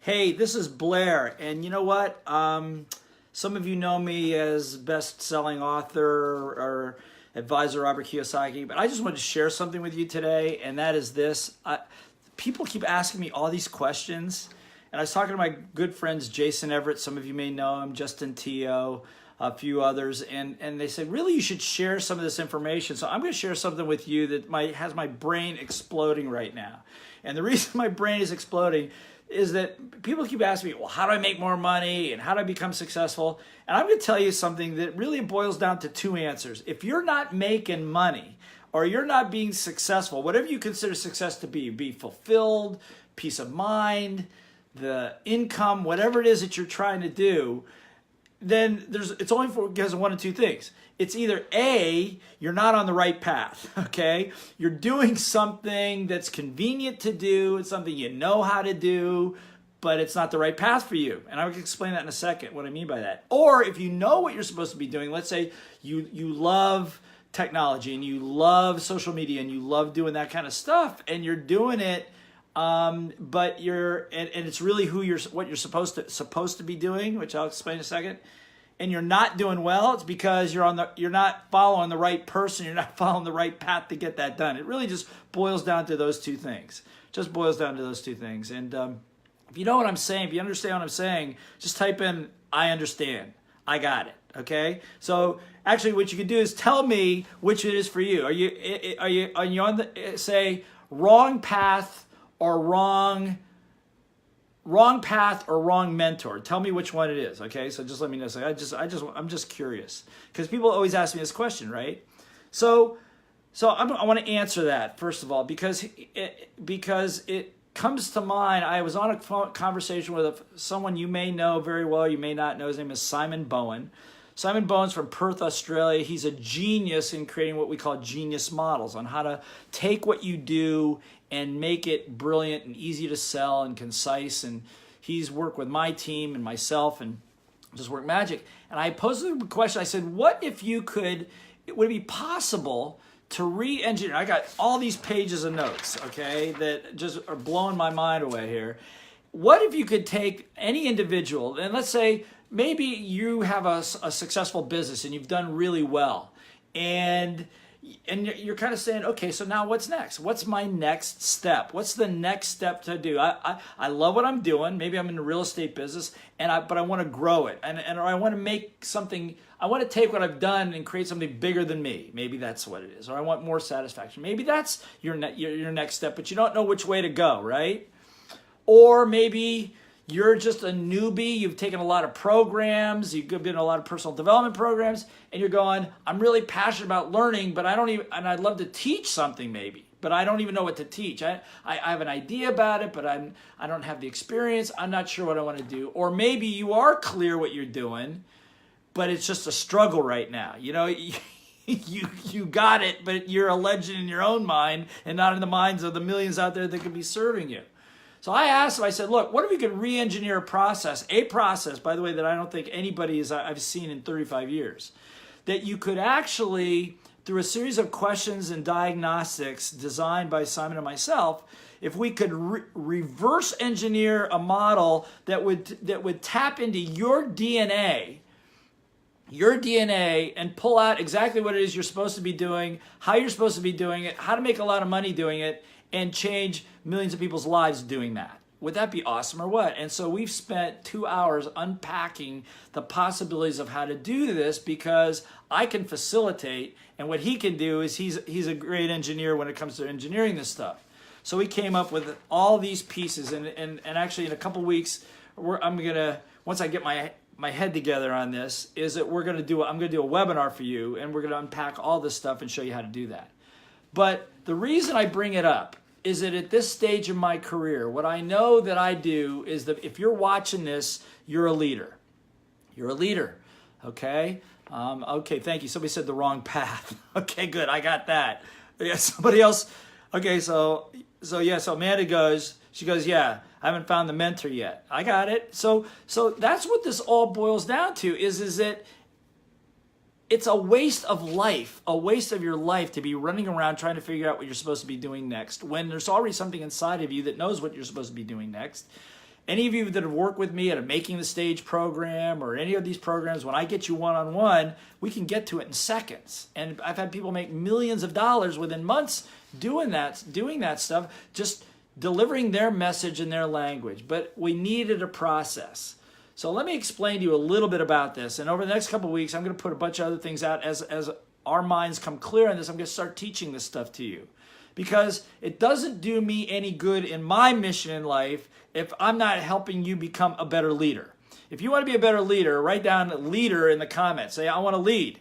Hey, this is Blair, and you know what? Some of you know me as best-selling author or advisor Robert Kiyosaki, but I just wanted to share something with you today, and that is this. People keep asking me all these questions, and I was talking to my good friends Jason Everett, some of you may know him, Justin Teo, a few others, and they said, really, you should share some of this information. So I'm going to share something with you that has my brain exploding right now. And the reason my brain is exploding is that people keep asking me, well, how do I make more money and how do I become successful? And I'm going to tell you something that really boils down to two answers. If you're not making money or you're not being successful, whatever you consider success to be fulfilled, peace of mind, the income, whatever it is that you're trying to do, then it's only because of one of two things. It's either A, you're not on the right path, okay? You're doing something that's convenient to do, it's something you know how to do, but it's not the right path for you. And I'll explain that in a second, what I mean by that. Or if you know what you're supposed to be doing, let's say you love technology and you love social media and you love doing that kind of stuff and you're doing it, but it's really what you're supposed to be doing, which I'll explain in a second. And you're not doing well, it's because you're not following the right person, you're not following the right path to get that done. It really just boils down to those two things. Just boils down to those two things. And if you know what I'm saying, if you understand what I'm saying, just type in, I understand. I got it. Okay? So actually what you can do is tell me which it is for you. Are you on the, say, wrong path or wrong path or wrong mentor? Tell me which one it is, okay? So just let me know. So I'm just curious because people always ask me this question, right? So I want to answer that first of all because it comes to mind. I was on a conversation with someone you may know very well, you may not know. His name is Simon Bowen. Simon Bowen's from Perth, Australia. He's a genius in creating what we call genius models on how to take what you do and make it brilliant and easy to sell and concise. And he's worked with my team and myself and just work magic. And I posed the question, I said, what if you would it be possible to re-engineer? I got all these pages of notes, okay, that just are blowing my mind away here. What if you could take any individual, and let's say maybe you have a successful business and you've done really well, and you're kind of saying, okay, so now what's next? What's my next step? What's the next step to do? I love what I'm doing. Maybe I'm in the real estate business, but I want to grow it, or I want to make something. I want to take what I've done and create something bigger than me. Maybe that's what it is. Or I want more satisfaction. Maybe that's your next step, but you don't know which way to go, right? Or maybe you're just a newbie, you've taken a lot of programs, you've been in a lot of personal development programs, and you're going, I'm really passionate about learning, but I'd love to teach something maybe, but I don't even know what to teach. I have an idea about it, but I don't have the experience, I'm not sure what I want to do. Or maybe you are clear what you're doing, but it's just a struggle right now. You know, you got it, but you're a legend in your own mind and not in the minds of the millions out there that could be serving you. So I asked him, I said, look, what if we could re-engineer a process, by the way, that I don't think anybody I've seen in 35 years, that you could actually, through a series of questions and diagnostics designed by Simon and myself, if we could reverse engineer a model that would tap into your DNA and pull out exactly what it is you're supposed to be doing, how you're supposed to be doing it, how to make a lot of money doing it, and change millions of people's lives doing that. Would that be awesome or what? And so we've spent 2 hours unpacking the possibilities of how to do this because I can facilitate, and what he can do is he's a great engineer when it comes to engineering this stuff. So we came up with all these pieces, and actually in a couple weeks, once I get my head together on this, is that I'm going to do a webinar for you, and we're going to unpack all this stuff and show you how to do that. But the reason I bring it up is that at this stage of my career, what I know that I do is that if you're watching this, you're a leader. You're a leader, okay? Okay, thank you. Somebody said the wrong path. Okay, good, I got that. Yeah, somebody else. Okay, so Amanda goes, yeah, I haven't found the mentor yet. I got it. So that's what this all boils down to is that it's a waste of life, a waste of your life to be running around trying to figure out what you're supposed to be doing next when there's already something inside of you that knows what you're supposed to be doing next. Any of you that have worked with me at a Making the Stage program or any of these programs, when I get you one-on-one, we can get to it in seconds. And I've had people make millions of dollars within months doing that stuff, just delivering their message in their language. But we needed a process. So let me explain to you a little bit about this. And over the next couple of weeks, I'm going to put a bunch of other things out as our minds come clear on this. I'm going to start teaching this stuff to you, because it doesn't do me any good in my mission in life if I'm not helping you become a better leader. If you want to be a better leader, write down leader in the comments. Say, I want to lead.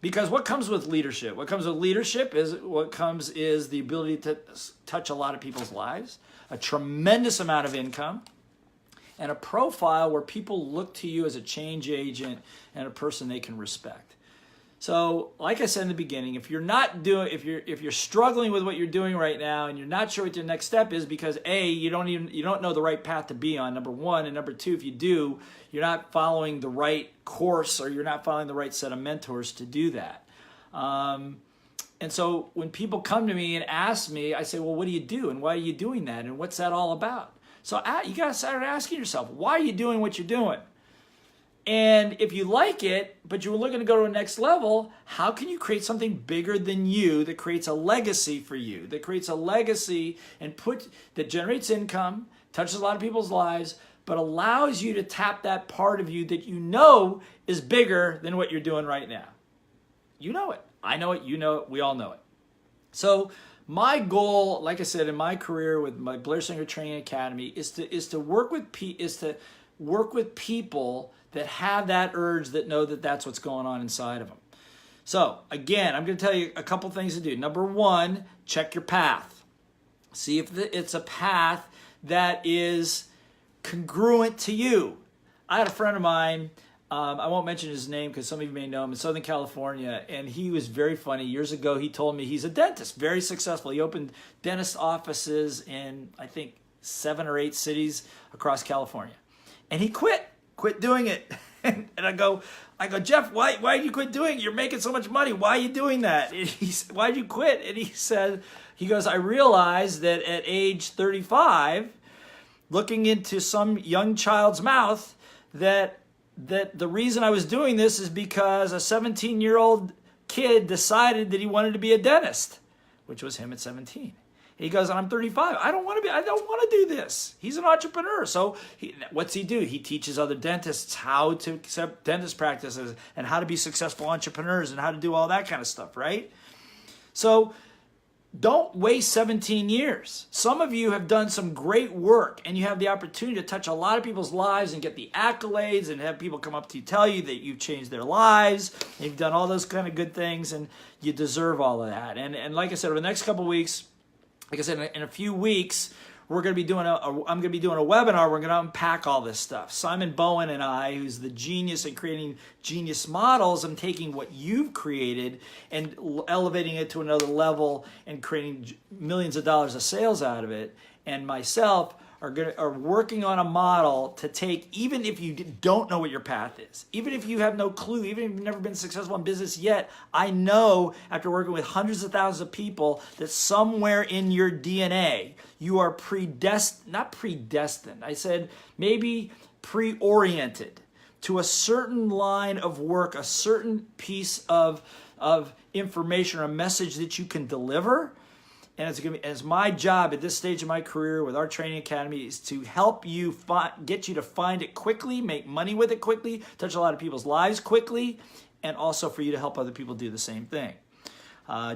Because what comes with leadership? What comes with leadership is the ability to touch a lot of people's lives, a tremendous amount of income, and a profile where people look to you as a change agent and a person they can respect. So, like I said in the beginning, if you're struggling with what you're doing right now and you're not sure what your next step is, because A, you don't know the right path to be on, number one, and number two, if you do, you're not following the right course, or you're not following the right set of mentors to do that. And so when people come to me and ask me, I say, well, what do you do, and why are you doing that, and what's that all about? So you got to start asking yourself, why are you doing what you're doing? And if you like it, but you're looking to go to a next level, how can you create something bigger than you that creates a legacy for you, that creates a legacy that generates income, touches a lot of people's lives, but allows you to tap that part of you that you know is bigger than what you're doing right now? You know it. I know it. You know it. We all know it. So my goal, like I said, in my career with my Blair Singer Training Academy is to work with people that have that urge, that know that that's what's going on inside of them. So again, I'm going to tell you a couple things to do. Number one, check your path. See if it's a path that is congruent to you. I had a friend of mine, I won't mention his name because some of you may know him, in Southern California, and he was very funny. Years ago, he told me he's a dentist, very successful. He opened dentist offices in, I think, 7 or 8 cities across California. And he quit doing it. And I go, Jeff, why did you quit doing it? You're making so much money. Why are you doing that? And he said, why did you quit? And he goes, I realized that at age 35, looking into some young child's mouth, that the reason I was doing this is because a 17-year-old kid decided that he wanted to be a dentist, which was him at 17. He goes, I'm 35. I don't want to do this. He's an entrepreneur. So what's he do? He teaches other dentists how to accept dentist practices and how to be successful entrepreneurs and how to do all that kind of stuff, right? So don't waste 17 years. Some of you have done some great work, and you have the opportunity to touch a lot of people's lives and get the accolades and have people come up to you, tell you that you've changed their lives, and you've done all those kind of good things, and you deserve all of that. And like I said, over the next couple of weeks, like I said, in a few weeks, I'm going to be doing a webinar. We're going to unpack all this stuff. Simon Bowen and I, who's the genius in creating genius models, I'm taking what you've created and elevating it to another level and creating millions of dollars of sales out of it. And myself are working on a model to take, even if you don't know what your path is, even if you have no clue, even if you've never been successful in business yet, I know after working with hundreds of thousands of people that somewhere in your DNA, you are not predestined, I said maybe pre-oriented to a certain line of work, a certain piece of information or a message that you can deliver. And it's my job at this stage of my career with our training academy is to help you get you to find it quickly, make money with it quickly, touch a lot of people's lives quickly, and also for you to help other people do the same thing.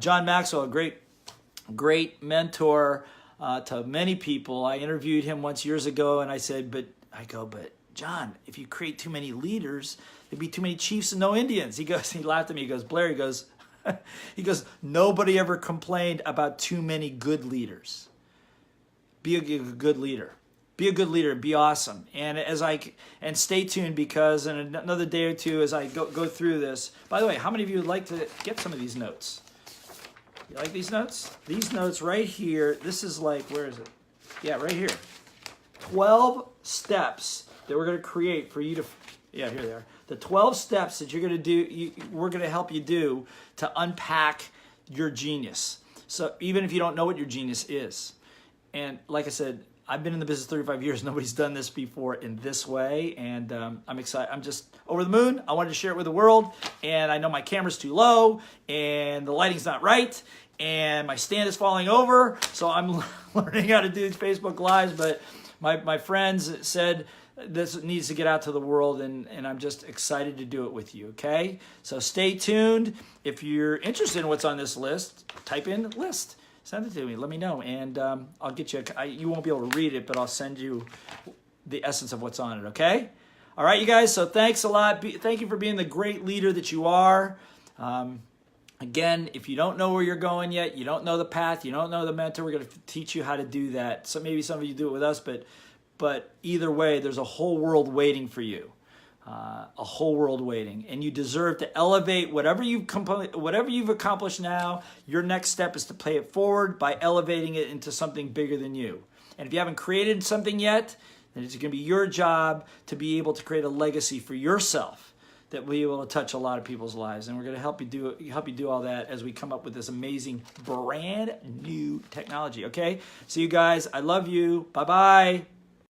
John Maxwell, a great mentor to many people. I interviewed him once years ago, and I said, but John, if you create too many leaders, there'd be too many chiefs and no Indians. He laughed at me. He goes, Blair, he goes, nobody ever complained about too many good leaders. Be a good leader. Be a good leader. Be awesome. And stay tuned, because in another day or two as I go through this. By the way, how many of you would like to get some of these notes? You like these notes? These notes right here. This is like, where is it? Yeah, right here. 12 steps that we're going to create for you to. Yeah, here they are. The 12 steps that you're going to do, we're going to help you do to unpack your genius. So even if you don't know what your genius is. And like I said, I've been in the business 35 years. Nobody's done this before in this way, and I'm excited. I'm just over the moon. I wanted to share it with the world, and I know my camera's too low, and the lighting's not right, and my stand is falling over, so I'm learning how to do these Facebook Lives, but my friends said this needs to get out to the world, and I'm just excited to do it with you, okay? So stay tuned. If you're interested in what's on this list, type in list. Send it to me. Let me know, and I'll get you. You won't be able to read it, but I'll send you the essence of what's on it, okay? All right, you guys, so thanks a lot. Thank you for being the great leader that you are. Again, if you don't know where you're going yet, you don't know the path, you don't know the mentor, we're going to teach you how to do that. So maybe some of you do it with us, but either way, there's a whole world waiting for you. A whole world waiting, and you deserve to elevate whatever you've accomplished now. Your next step is to pay it forward by elevating it into something bigger than you. And if you haven't created something yet, then it's going to be your job to be able to create a legacy for yourself that will be able to touch a lot of people's lives. And we're going to help you do all that as we come up with this amazing brand new technology. Okay, so you guys, I love you. Bye bye.